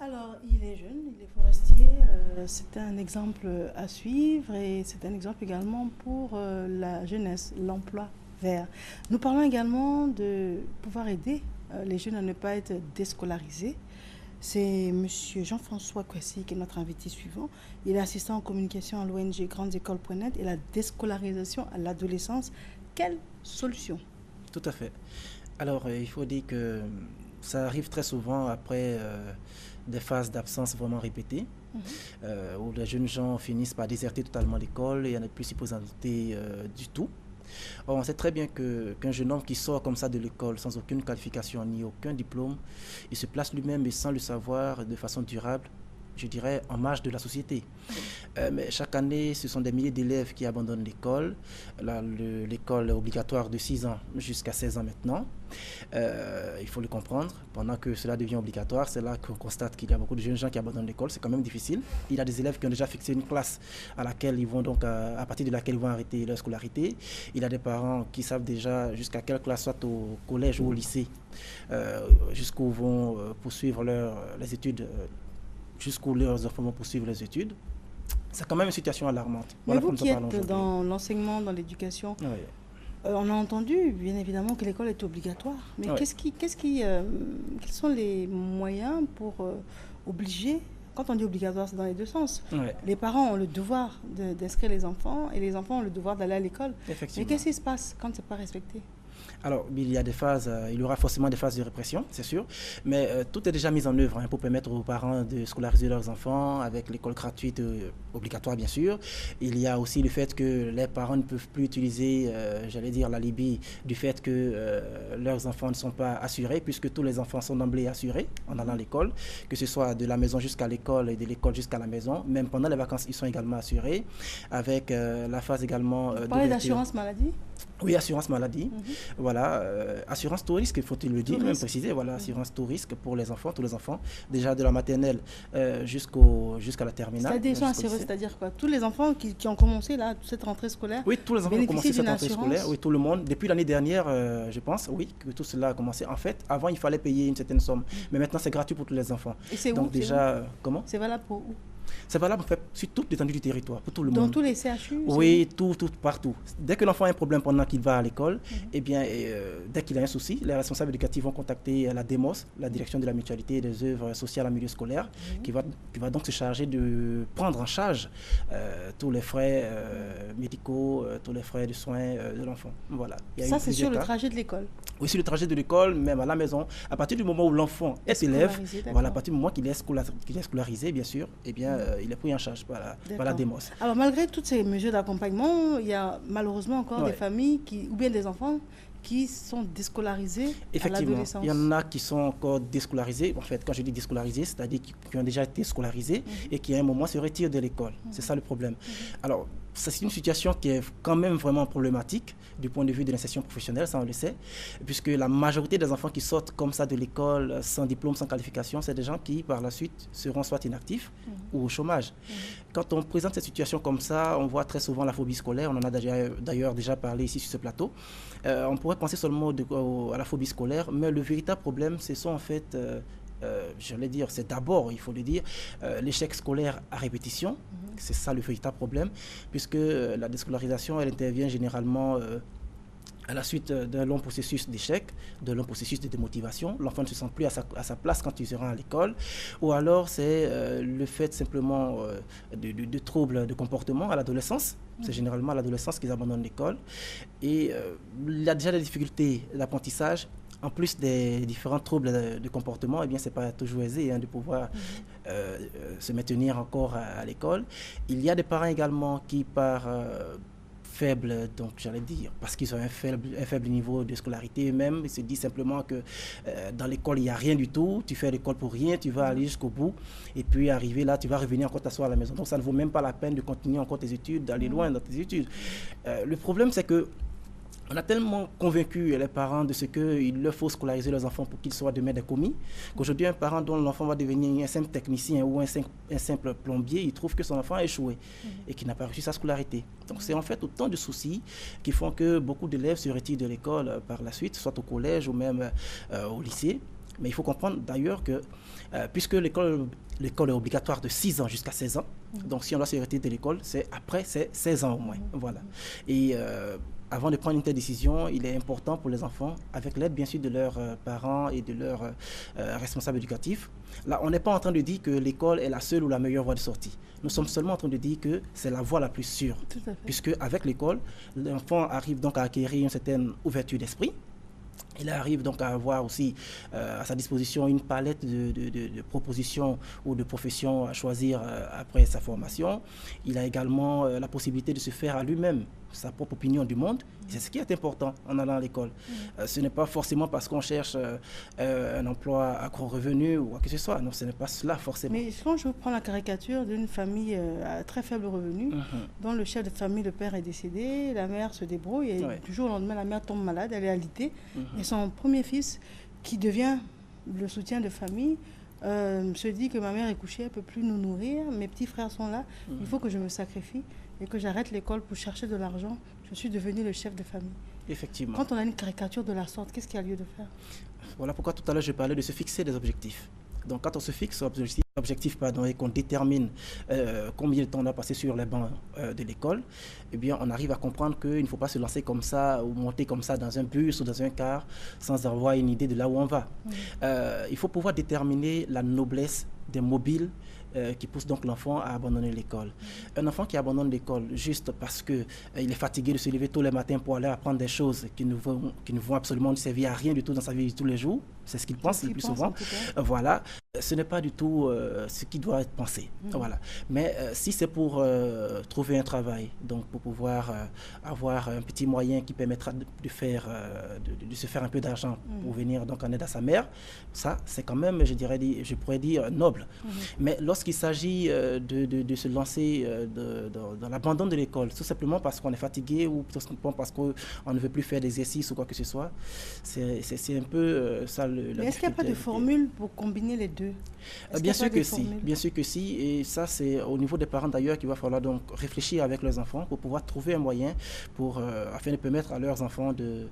Alors, il est jeune, il est forestier. C'est un exemple à suivre et c'est un exemple également pour la jeunesse, l'emploi vert. Nous parlons également de pouvoir aider les jeunes à ne pas être déscolarisés. C'est Monsieur Jean-François Kwesi qui est notre invité suivant. Il est assistant en communication à l'ONG grandesécoles.net et la déscolarisation à l'adolescence. Quelle solution? Tout à fait. Alors, il faut dire que ça arrive très souvent après des phases d'absence vraiment répétées, où les jeunes gens finissent par déserter totalement l'école et à ne plus s'y présenter du tout. Or, on sait très bien qu'un jeune homme qui sort comme ça de l'école sans aucune qualification ni aucun diplôme, il se place lui-même et sans le savoir de façon durable, je dirais, en marge de la société. Mais chaque année, ce sont des milliers d'élèves qui abandonnent l'école, l'école obligatoire de 6 ans jusqu'à 16 ans maintenant. Il faut le comprendre. Pendant que cela devient obligatoire, c'est là qu'on constate qu'il y a beaucoup de jeunes gens qui abandonnent l'école. C'est quand même difficile. Il y a des élèves qui ont déjà fixé une classe à laquelle ils vont donc, à partir de laquelle ils vont arrêter leur scolarité. Il y a des parents qui savent déjà jusqu'à quelle classe, soit au collège ou au lycée, jusqu'où vont poursuivre les études. Jusqu'où leurs enfants vont poursuivre les études. C'est quand même une situation alarmante. Mais voilà, vous qui êtes dans l'enseignement, dans l'éducation, oui. On a entendu bien évidemment que l'école est obligatoire. Mais oui. Quels sont les moyens pour obliger? Quand on dit obligatoire, c'est dans les deux sens. Oui. Les parents ont le devoir d'inscrire les enfants et les enfants ont le devoir d'aller à l'école. Mais qu'est-ce qui se passe quand ce n'est pas respecté? Alors, il y a des phases, il y aura forcément des phases de répression, c'est sûr, mais tout est déjà mis en œuvre pour permettre aux parents de scolariser leurs enfants avec l'école gratuite obligatoire, bien sûr. Il y a aussi le fait que les parents ne peuvent plus utiliser, j'allais dire, l'alibi du fait que leurs enfants ne sont pas assurés, puisque tous les enfants sont d'emblée assurés en allant à l'école, que ce soit de la maison jusqu'à l'école et de l'école jusqu'à la maison. Même pendant les vacances, ils sont également assurés, avec la phase également... Vous parlez d'assurance maladie? Oui, assurance maladie. Voilà, assurance tout risque, faut-il le dire, même préciser. Voilà, assurance tout risque pour les enfants, tous les enfants, déjà de la maternelle jusqu'à la terminale. C'est-à-dire, c'est-à-dire quoi? Tous les enfants qui ont commencé là, cette rentrée scolaire? Oui, tous les enfants ont commencé cette rentrée scolaire. Oui, tout le monde. Depuis l'année dernière, je pense, oui, que tout cela a commencé. En fait, avant, il fallait payer une certaine somme, mais maintenant, c'est gratuit pour tous les enfants. Et c'est où? Donc déjà, comment? C'est valable pour où? C'est valable en fait sur toute l'étendue du territoire, pour tout le monde. Dans tous les CHU? Oui, tout, partout. Dès que l'enfant a un problème pendant qu'il va à l'école, eh bien, dès qu'il a un souci, les responsables éducatifs vont contacter la DEMOS, la direction de la mutualité et des œuvres sociales en milieu scolaire, qui va donc se charger de prendre en charge tous les frais médicaux, tous les frais de soins de l'enfant. Voilà. Ça, c'est sur le trajet de l'école? Oui, sur le trajet de l'école, même à la maison. À partir du moment où l'enfant est élève, voilà, à partir du moment qu'il est scolarisé, bien sûr, eh bien, il est pris en charge par la DEMOS. Alors, malgré toutes ces mesures d'accompagnement, il y a malheureusement encore des familles ou bien des enfants qui sont déscolarisés à l'adolescence. Il y en a qui sont encore déscolarisés. En fait, quand je dis déscolarisés, c'est-à-dire qui ont déjà été scolarisés et qui à un moment se retirent de l'école. C'est ça le problème. Alors, c'est une situation qui est quand même vraiment problématique du point de vue de l'insertion professionnelle, ça on le sait, puisque la majorité des enfants qui sortent comme ça de l'école sans diplôme, sans qualification, c'est des gens qui par la suite seront soit inactifs ou au chômage. Quand on présente cette situation comme ça, on voit très souvent la phobie scolaire, on en a d'ailleurs déjà parlé ici sur ce plateau. On pourrait penser seulement à la phobie scolaire, mais le véritable problème, ce sont en fait... j'allais dire, c'est d'abord, il faut le dire, l'échec scolaire à répétition. C'est ça le véritable problème, puisque la déscolarisation, elle intervient généralement à la suite d'un long processus d'échec, d'un long processus de démotivation. L'enfant ne se sent plus à sa place quand il se rend à l'école. Ou alors, c'est le fait simplement de troubles de comportement à l'adolescence. C'est généralement à l'adolescence qu'ils abandonnent l'école. Et il y a déjà des difficultés d'apprentissage. En plus des différents troubles de comportement, eh bien, ce n'est pas toujours aisé de pouvoir se maintenir encore à l'école. Il y a des parents également qui, par faible, donc j'allais dire, parce qu'ils ont un faible niveau de scolarité eux-mêmes, ils se disent simplement que dans l'école, il n'y a rien du tout, tu fais l'école pour rien, tu vas aller jusqu'au bout, et puis arriver là, tu vas revenir encore t'asseoir à la maison. Donc ça ne vaut même pas la peine de continuer encore tes études, d'aller loin dans tes études. Le problème, c'est que on a tellement convaincu les parents de ce qu'il leur faut scolariser leurs enfants pour qu'ils soient demain des commis, qu'aujourd'hui, un parent dont l'enfant va devenir un simple technicien ou un simple plombier, il trouve que son enfant a échoué et qu'il n'a pas reçu sa scolarité. Donc, c'est en fait autant de soucis qui font que beaucoup d'élèves se retirent de l'école par la suite, soit au collège ou même au lycée. Mais il faut comprendre d'ailleurs que, puisque l'école est obligatoire de 6 ans jusqu'à 16 ans, donc si on doit se retirer de l'école, c'est 16 ans au moins. Voilà. Et avant de prendre une telle décision, il est important pour les enfants, avec l'aide bien sûr de leurs parents et de leurs responsables éducatifs. Là, on n'est pas en train de dire que l'école est la seule ou la meilleure voie de sortie. Nous sommes seulement en train de dire que c'est la voie la plus sûre. Puisque avec l'école, l'enfant arrive donc à acquérir une certaine ouverture d'esprit. Il arrive donc à avoir aussi à sa disposition une palette de propositions ou de professions à choisir après sa formation. Il a également la possibilité de se faire à lui-même sa propre opinion du monde. C'est ce qui est important en allant à l'école. Ce n'est pas forcément parce qu'on cherche un emploi à gros revenus ou quoi que ce soit. Non, ce n'est pas cela forcément. Mais quand je prends la caricature d'une famille à très faible revenu, dont le chef de famille, le père est décédé, la mère se débrouille et du jour au lendemain, la mère tombe malade, elle est alitée. Et son premier fils, qui devient le soutien de famille, se dit que ma mère est couchée, elle ne peut plus nous nourrir, mes petits frères sont là, il faut que je me sacrifie et que j'arrête l'école pour chercher de l'argent. Je suis devenu le chef de famille. Effectivement. Quand on a une caricature de la sorte, qu'est-ce qu'il y a lieu de faire? Voilà pourquoi tout à l'heure je parlais de se fixer des objectifs. Donc quand on se fixe objectif et qu'on détermine combien de temps on a passé sur les bancs de l'école, eh bien on arrive à comprendre qu'il ne faut pas se lancer comme ça ou monter comme ça dans un bus ou dans un car sans avoir une idée de là où on va. Il faut pouvoir déterminer la noblesse des mobiles qui pousse donc l'enfant à abandonner l'école. Un enfant qui abandonne l'école juste parce qu'il est fatigué de se lever tous les matins pour aller apprendre des choses qui ne vont absolument servir à rien du tout dans sa vie de tous les jours, c'est ce qu'il pense le plus souvent. Voilà, ce n'est pas du tout ce qui doit être pensé. Voilà. Mais si c'est pour trouver un travail, donc pour pouvoir avoir un petit moyen qui permettra de se faire un peu d'argent pour venir donc en aide à sa mère, ça c'est quand même, je pourrais dire, noble. Mais lorsqu'il s'agit de se lancer dans l'abandon de l'école, tout simplement parce qu'on est fatigué ou tout simplement parce qu'on ne veut plus faire d'exercice ou quoi que ce soit, c'est un peu ça. Mais est-ce qu'il n'y a pas de formule pour combiner les deux? Bien sûr que si, bien sûr que si, et ça c'est au niveau des parents d'ailleurs qu'il va falloir donc réfléchir avec leurs enfants pour pouvoir trouver un moyen afin de permettre à leurs enfants de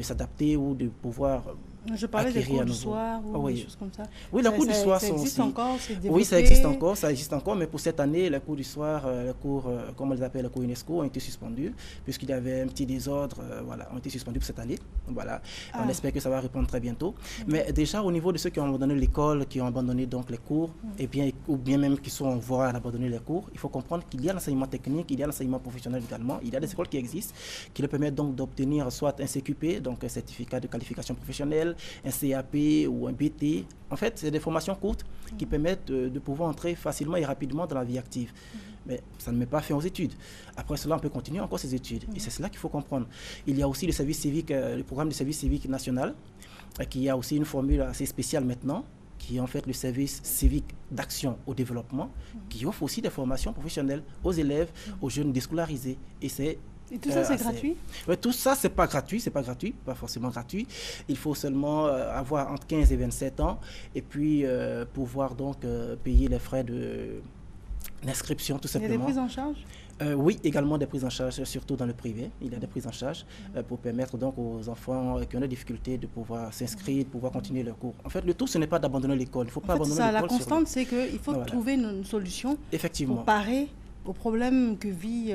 s'adapter ou de pouvoir je parlais des cours du soir ou des choses comme ça. Oui, les cours du soir sont existe aussi... encore, c'est développé. Oui, ça existe encore, mais pour cette année, les cours du soir, les cours, comme on les appelle, les cours UNESCO, ont été suspendus, puisqu'il y avait un petit désordre, ont été suspendus pour cette année. Voilà. On espère que ça va reprendre très bientôt. Mais déjà, au niveau de ceux qui ont abandonné l'école, qui ont abandonné donc les cours, ou bien même qui sont en voie à abandonner les cours, il faut comprendre qu'il y a l'enseignement technique, il y a l'enseignement professionnel également, il y a des écoles qui existent, qui leur permettent donc d'obtenir soit un CQP, donc un certificat de qualification professionnelle, un CAP ou un BT. En fait, c'est des formations courtes qui permettent de pouvoir entrer facilement et rapidement dans la vie active. Mais ça ne met pas fin aux études. Après cela, on peut continuer encore ses études. Et c'est cela qu'il faut comprendre. Il y a aussi le service civique, le programme de service civique national, qui a aussi une formule assez spéciale maintenant, qui est en fait le service civique d'action au développement, qui offre aussi des formations professionnelles aux élèves, aux jeunes déscolarisés. Et tout ça, c'est gratuit? Oui, tout ça, c'est pas gratuit, pas forcément gratuit. Il faut seulement avoir entre 15 et 27 ans et puis pouvoir donc payer les frais d'inscription tout simplement. Il y a des prises en charge? Oui, également des prises en charge, surtout dans le privé. Il y a des prises en charge pour permettre donc aux enfants qui ont des difficultés de pouvoir s'inscrire, de pouvoir continuer leur cours. En fait, le tout, ce n'est pas d'abandonner l'école. Il ne faut pas abandonner l'école. La constante, c'est qu'il faut trouver une solution pour parer au problème que vit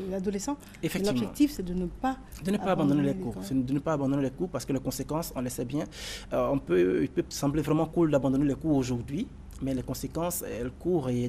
l'adolescent. L'objectif, c'est de ne pas abandonner les cours. C'est de ne pas abandonner les cours parce que les conséquences, on le sait bien. Il peut sembler vraiment cool d'abandonner les cours aujourd'hui, mais les conséquences, elles courent et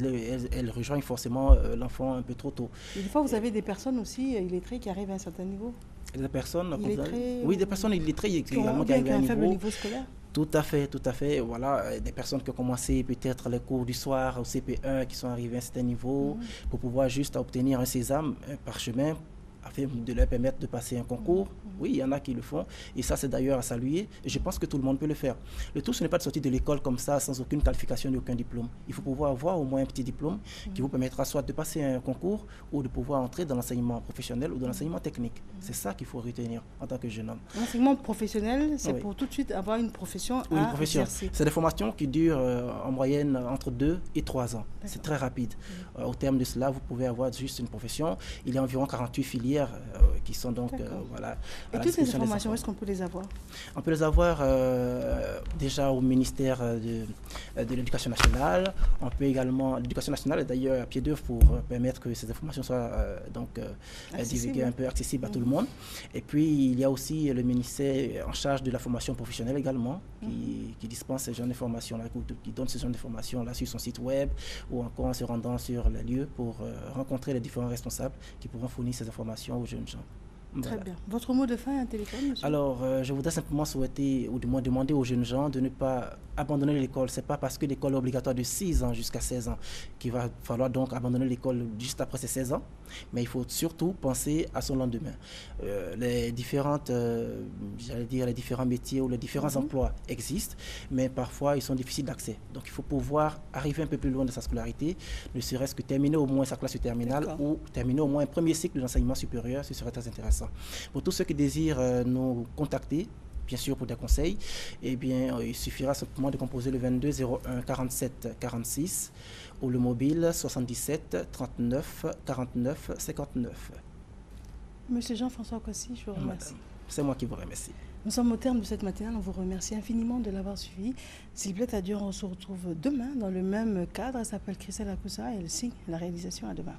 elles rejoignent forcément l'enfant un peu trop tôt. Et des fois, vous avez des personnes aussi illettrées qui arrivent à un certain niveau. Des personnes illettrées, oui, des personnes illettrées également qui arrivent à un niveau scolaire. Tout à fait. Voilà, des personnes qui ont commencé peut-être les cours du soir au CP1, qui sont arrivées à un certain niveau pour pouvoir juste obtenir un sésame, un parchemin, afin de leur permettre de passer un concours. Oui, il y en a qui le font. Et ça, c'est d'ailleurs à saluer. Et je pense que tout le monde peut le faire. Le tout, ce n'est pas de sortir de l'école comme ça, sans aucune qualification ni aucun diplôme. Il faut pouvoir avoir au moins un petit diplôme qui vous permettra soit de passer un concours ou de pouvoir entrer dans l'enseignement professionnel ou dans l'enseignement technique. C'est ça qu'il faut retenir en tant que jeune homme. L'enseignement professionnel, c'est pour tout de suite avoir une profession à exercer. C'est des formations qui durent en moyenne entre 2 et 3 ans. C'est très rapide. Au terme de cela, vous pouvez avoir juste une profession. Il y a environ 48 filières filières qui sont donc voilà. Et toutes ces informations, où est-ce qu'on peut les avoir? On peut les avoir déjà au ministère de l'Éducation nationale. On peut également, l'Éducation nationale est d'ailleurs à pied d'œuvre pour permettre que ces informations soient divulguées un peu accessibles à tout le monde. Et puis il y a aussi le ministère en charge de la formation professionnelle également, qui dispense ce genre d'informations-là, qui donne ce genre d'informations-là sur son site web ou encore en se rendant sur les lieux pour rencontrer les différents responsables qui pourront fournir ces informations aux jeunes gens. Très Voilà. bien. Votre mot de fin, un téléphone, monsieur? Alors, je voudrais simplement souhaiter, ou du moins demander aux jeunes gens de ne pas abandonner l'école. Ce n'est pas parce que l'école est obligatoire de 6 ans jusqu'à 16 ans qu'il va falloir donc abandonner l'école juste après ces 16 ans. Mais il faut surtout penser à son lendemain. Les différentes, j'allais dire, les différents métiers ou les différents emplois existent, mais parfois ils sont difficiles d'accès. Donc, il faut pouvoir arriver un peu plus loin de sa scolarité, ne serait-ce que terminer au moins sa classe de terminale ou terminer au moins un premier cycle de l'enseignement supérieur, ce serait très intéressant. Pour tous ceux qui désirent nous contacter, bien sûr pour des conseils, eh bien, il suffira simplement de composer le 22 01 47 46 ou le mobile 77 39 49 59. Monsieur Jean-François Kossi, je vous remercie. C'est moi qui vous remercie. Nous sommes au terme de cette matinale. On vous remercie infiniment de l'avoir suivi. S'il plaît à Dieu, on se retrouve demain dans le même cadre. Elle s'appelle Christelle Akoussa et elle signe la réalisation. À demain.